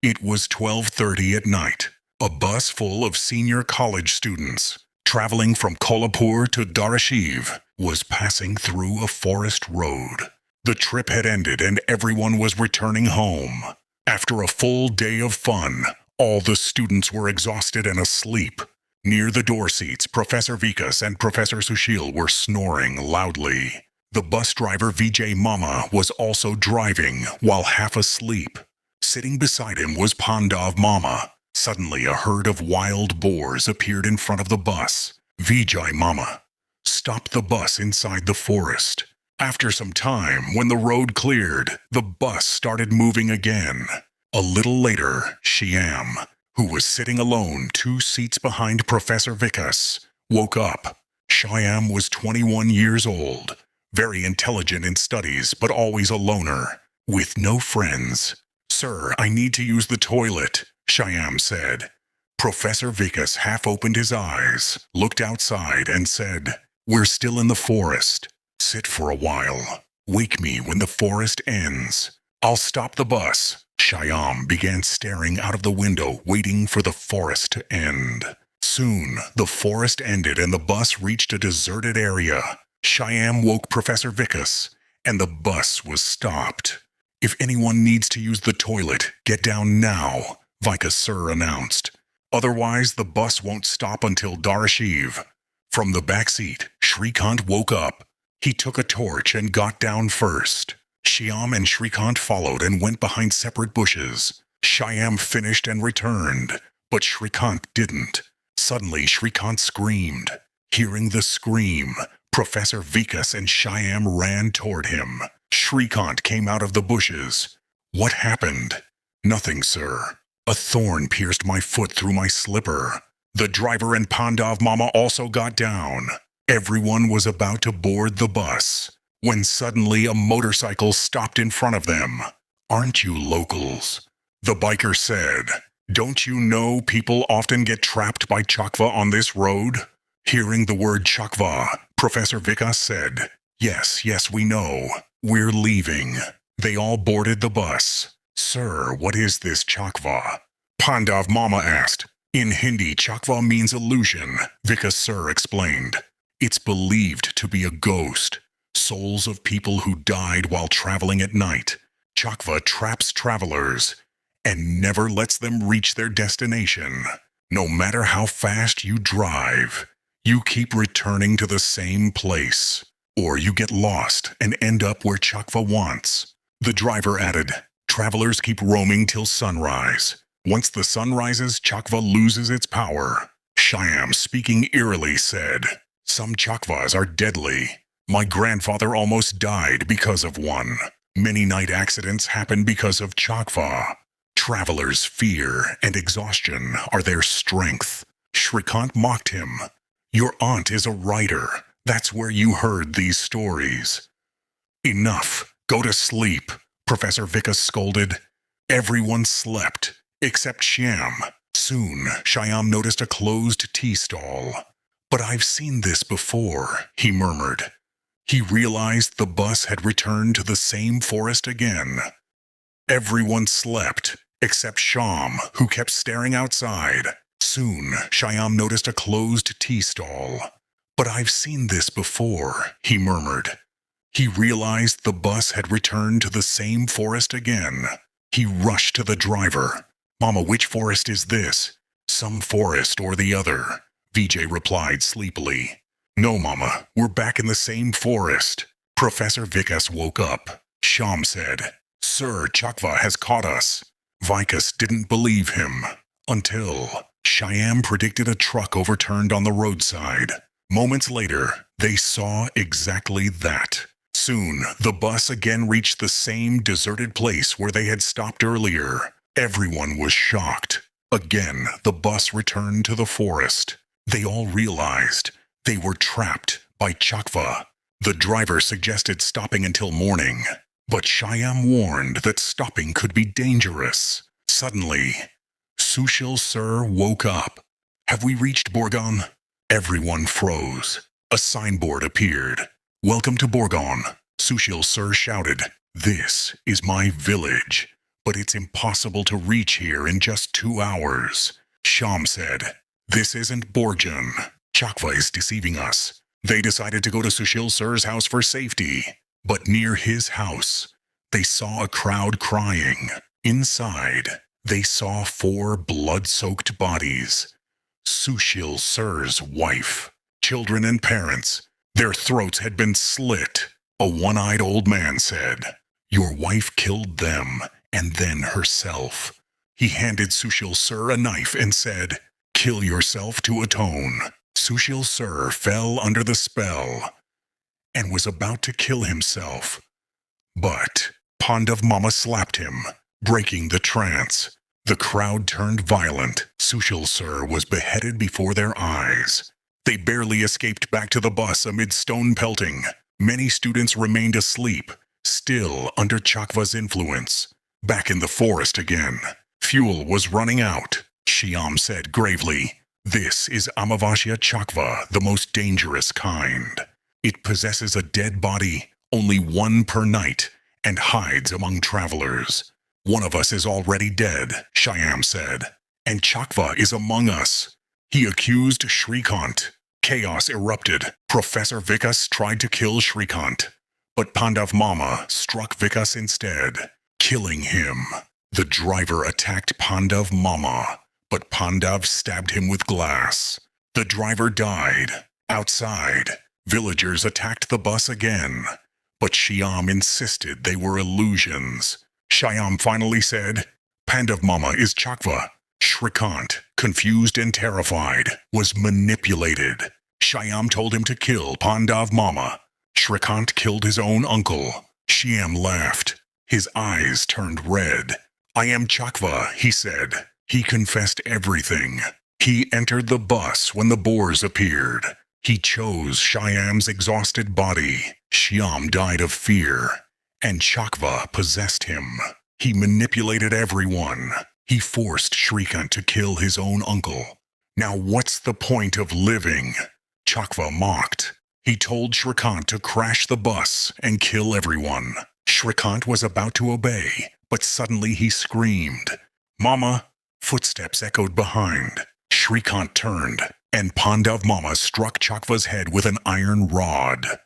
It was 12:30 at night. A bus full of senior college students, traveling from Kolhapur to Darashiv, was passing through a forest road. The trip had ended and everyone was returning home. After a full day of fun, all the students were exhausted and asleep. Near the door seats, Professor Vikas and Professor Sushil were snoring loudly. The bus driver Vijay Mama was also driving while half asleep. Sitting beside him was Pandav Mama. Suddenly a herd of wild boars appeared in front of the bus. Vijay Mama stopped the bus inside the forest. After some time, when the road cleared, the bus started moving again. A little later, Shyam, who was sitting alone 2 seats behind Professor Vikas, woke up. Shyam was 21 years old, very intelligent in studies, but always a loner, with no friends. "Sir, I need to use the toilet," Shyam said. Professor Vikas half opened his eyes, looked outside, and said, "We're still in the forest. Sit for a while. Wake me when the forest ends. I'll stop the bus." Shyam began staring out of the window, waiting for the forest to end. Soon, the forest ended and the bus reached a deserted area. Shyam woke Professor Vikas, and the bus was stopped. "If anyone needs to use the toilet, get down now," Vikas Sir announced. "Otherwise, the bus won't stop until Darashiv." From the back seat, Shrikant woke up. He took a torch and got down first. Shyam and Shrikant followed and went behind separate bushes. Shyam finished and returned, but Shrikant didn't. Suddenly, Shrikant screamed. Hearing the scream, Professor Vikas and Shyam ran toward him. Shrikant came out of the bushes. "What happened?" "Nothing, sir. A thorn pierced my foot through my slipper." The driver and Pandav Mama also got down. Everyone was about to board the bus, when suddenly a motorcycle stopped in front of them. "Aren't you locals?" the biker said. "Don't you know people often get trapped by chakwa on this road?" Hearing the word chakwa, Professor Vikas said, Yes, we know. We're leaving." They all boarded the bus. "Sir, what is this chakwa?" Pandav Mama asked. "In Hindi, chakwa means illusion," Vikas Sir explained. "It's believed to be a ghost, souls of people who died while traveling at night. Chakwa traps travelers and never lets them reach their destination. No matter how fast you drive, you keep returning to the same place, or you get lost and end up where chakwa wants." The driver added, "Travelers keep roaming till sunrise. Once the sun rises, chakwa loses its power." Shyam, speaking eerily, said, "Some chakwas are deadly. My grandfather almost died because of one. Many night accidents happen because of chakwa. Travelers' fear and exhaustion are their strength." Shrikant mocked him. "Your aunt is a writer. That's where you heard these stories." "Enough. Go to sleep," Professor Vikas scolded. Everyone slept, except Shyam. Soon, Shyam noticed a closed tea stall. "But I've seen this before," he murmured. He realized the bus had returned to the same forest again. Everyone slept, except Shyam, who kept staring outside. Soon, Shyam noticed a closed tea stall. "But I've seen this before," he murmured. He realized the bus had returned to the same forest again. He rushed to the driver. "Mama, which forest is this?" "Some forest or the other," Vijay replied sleepily. "No, Mama, we're back in the same forest." Professor Vikas woke up. Shyam said, "Sir, chakwa has caught us." Vikas didn't believe him, until Shyam predicted a truck overturned on the roadside. Moments later, they saw exactly that. Soon, the bus again reached the same deserted place where they had stopped earlier. Everyone was shocked. Again, the bus returned to the forest. They all realized they were trapped by chakwa. The driver suggested stopping until morning, but Shyam warned that stopping could be dangerous. Suddenly, Sushil Sir woke up. "Have we reached Borgon?" Everyone froze. A signboard appeared. "Welcome to Borgon," Sushil Sir shouted. "This is my village. but it's impossible to reach here in just 2 hours. Sham said, "This isn't Borjan. Chakwa is deceiving us. They decided to go to Sushil Sir's house for safety. But near his house, they saw a crowd crying. Inside, they saw 4 blood-soaked bodies. Sushil Sir's wife, children and parents. Their throats had been slit." A one-eyed old man said, "Your wife killed them, and then herself." He handed Sushil Sir a knife and said, "Kill yourself to atone." Sushil Sir fell under the spell and was about to kill himself. But Pandav Mama slapped him, breaking the trance. The crowd turned violent. Sushil Sir was beheaded before their eyes. They barely escaped back to the bus amid stone pelting. Many students remained asleep, still under Chakwa's influence. Back in the forest again. Fuel was running out. Shyam said gravely, "This is Amavasya Chakwa, the most dangerous kind. It possesses a dead body, only one per night, and hides among travelers. One of us is already dead," Shyam said, "and Chakwa is among us." He accused Shrikant. Chaos erupted. Professor Vikas tried to kill Shrikant, but Pandav Mama struck Vikas instead, killing him. The driver attacked Pandav Mama, but Pandav stabbed him with glass. The driver died. Outside, villagers attacked the bus again, but Shyam insisted they were illusions. Shyam finally said, "Pandav Mama is Chakwa." Shrikant, confused and terrified, was manipulated. Shyam told him to kill Pandav Mama. Shrikant killed his own uncle. Shyam laughed. His eyes turned red. "I am Chakwa," he said. He confessed everything. He entered the bus when the boars appeared. He chose Shyam's exhausted body. Shyam died of fear, and Chakwa possessed him. He manipulated everyone. He forced Shrikant to kill his own uncle. "Now what's the point of living?" Chakwa mocked. He told Shrikant to crash the bus and kill everyone. Shrikant was about to obey, but suddenly he screamed, "Mama!" Footsteps echoed behind. Shrikant turned, and Pandav Mama struck Chakwa's head with an iron rod.